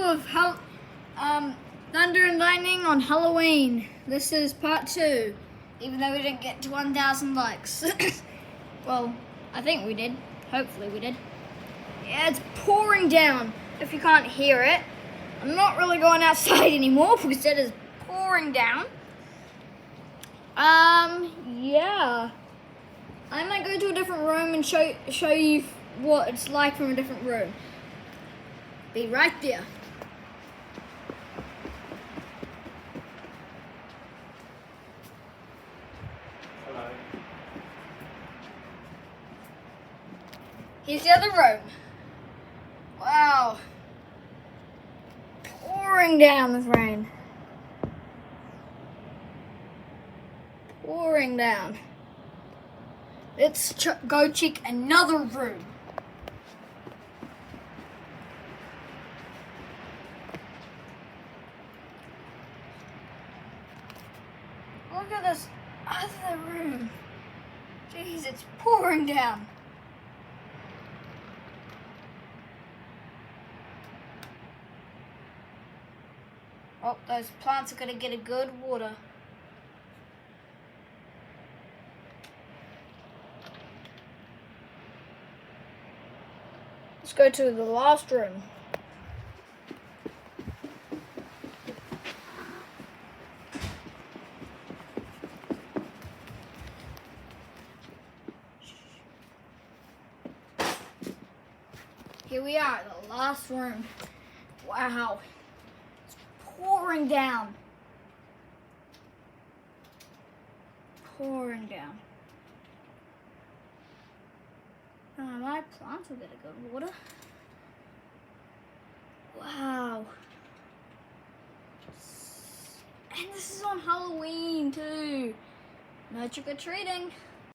of Thunder and Lightning on Halloween. This is part 2, even though we didn't get to 1,000 likes. Well, I think we did. Hopefully we did. Yeah, it's pouring down, if you can't hear it. I'm not really going outside anymore because it is pouring down. Yeah. I might go to a different room and show you what it's like from a different room. Be right there. Hello. Here's the other room. Wow. Pouring down with rain. Pouring down. Let's go check another room. Look at this other room. Jeez, it's pouring down. Oh, those plants are going to get a good water. Let's go to the last room. Here we are, the last room. Wow. It's pouring down. Pouring down. My plants will get a good water. Wow. And this is on Halloween too. No trick-or-treating.